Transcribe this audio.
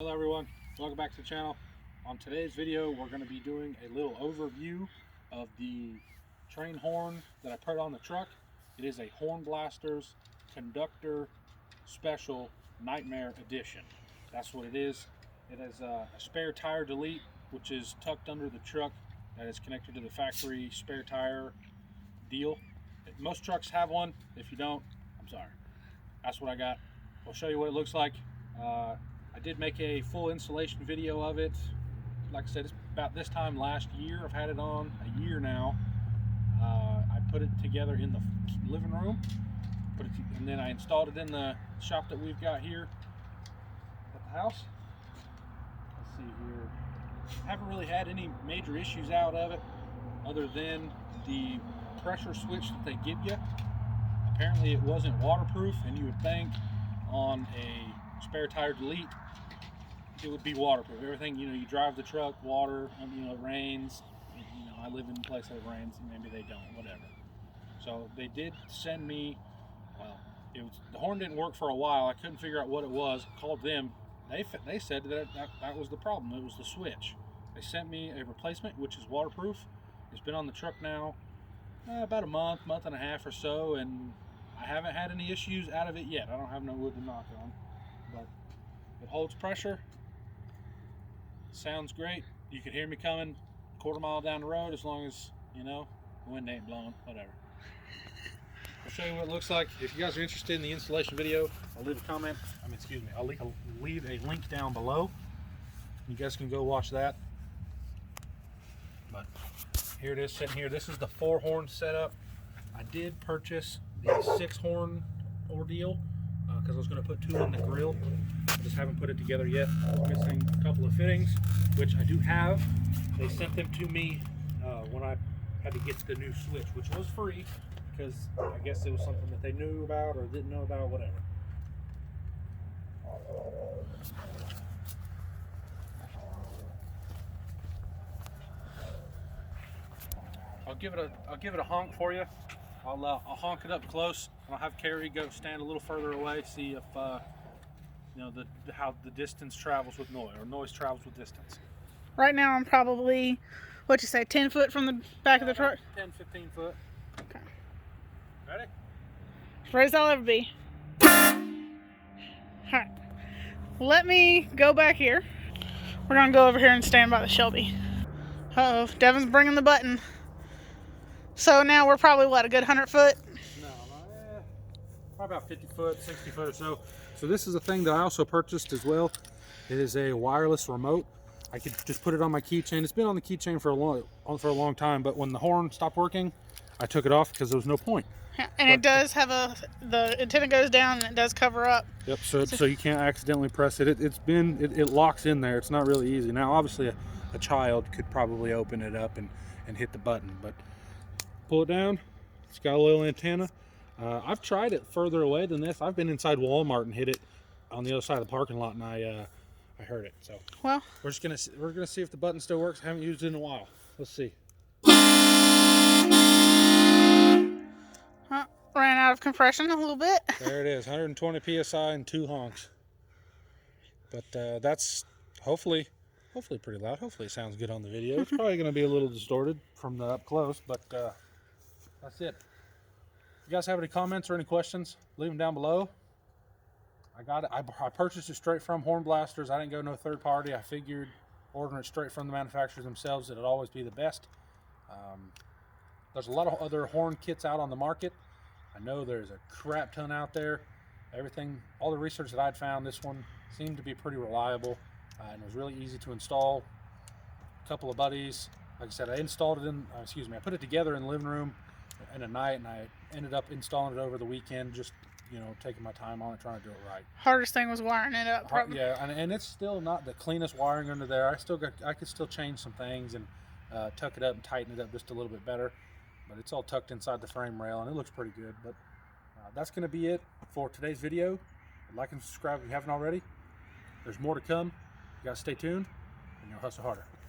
Hello everyone, welcome back to the channel. On today's video we're going to be doing a little overview of the train horn that I put on the truck. It is a HornBlasters Conductor Special Nightmare Edition. That's what it is. It has a spare tire delete which is tucked under the truck that is connected to the factory spare tire deal. Most trucks have one. If you don't, I'm sorry. That's what I got. I'll show you what it looks like. I did make a full installation video of it. Like I said, it's about this time last year. I've had it on a year now. I put it together in the living room, and then I installed it in the shop that we've got here at the house. Let's see here. Haven't really had any major issues out of it, other than the pressure switch that they give you. Apparently it wasn't waterproof, and you would think on a spare tire delete it would be waterproof. Everything, you drive the truck, water, it rains. I live in a place that rains, and maybe they don't, whatever. So they did send me, the horn didn't work for a while. I couldn't figure out what it was. Called them. They said that was the problem. It was the switch. They sent me a replacement, which is waterproof. It's been on the truck now about a month and a half or so, and I haven't had any issues out of it yet. I don't have no wood to knock on, but it holds pressure. Sounds great. You can hear me coming a quarter mile down the road, as long as the wind ain't blowing, whatever. I'll show you what it looks like. If you guys are interested in the installation video, I'll leave a comment. I'll leave a link down below. You guys can go watch that. But here it is sitting here. This is the 4-horn setup. I did purchase the 6-horn ordeal because I was going to put 2 in the grill. I just haven't put it together yet. I'm missing a couple of fittings, which I do have. They sent them to me when I had to get the new switch, which was free because I guess it was something that they knew about or didn't know about, whatever. I'll give it a honk for you. I'll honk it up close, and I'll have Carrie go stand a little further away, see if how the distance travels with noise, or noise travels with distance. Right now I'm probably, 10 foot from the back of the truck? 10, 15 foot. Okay. Ready? As ready as I'll ever be. Alright. Let me go back here. We're going to go over here and stand by the Shelby. Uh-oh, Devin's bringing the button. So now we're probably, a good 100 foot? No, probably about 50 foot, 60 foot or so. So this is a thing that I also purchased as well. It is a wireless remote. I could just put it on my keychain. It's been on the keychain for a long time, but when the horn stopped working, I took it off because there was no point. Yeah, and it does have the antenna goes down and it does cover up. Yep. So you can't accidentally press it. It locks in there. It's not really easy. Now, obviously, a child could probably open it up and hit the button, but pull it down. It's got a little antenna. I've tried it further away than this. I've been inside Walmart and hit it on the other side of the parking lot, and I heard it. So we're gonna see if the button still works. I haven't used it in a while. Let's see. Ran out of compression a little bit. There it is, 120 psi and 2 honks. But that's hopefully pretty loud. Hopefully it sounds good on the video. It's probably gonna be a little distorted from the up close, but that's it. If you guys have any comments or any questions, leave them down below. I got it. I purchased it straight from HornBlasters. I didn't go no third party. I figured ordering it straight from the manufacturers themselves, it'd always be the best. There's a lot of other horn kits out on the market. I know there's a crap ton out there. All the research that I'd found, this one seemed to be pretty reliable, and it was really easy to install. A couple of buddies, like I said, I put it together in the living room in a night, and I ended up installing it over the weekend, just taking my time on it, trying to do it right. Hardest thing was wiring it up, probably. Yeah, and it's still not the cleanest wiring under there. I could still change some things and tuck it up and tighten it up just a little bit better, but it's all tucked inside the frame rail and it looks pretty good. But that's going to be it for today's video. Like and subscribe if you haven't already. There's more to come. You guys stay tuned, and you'll hustle harder.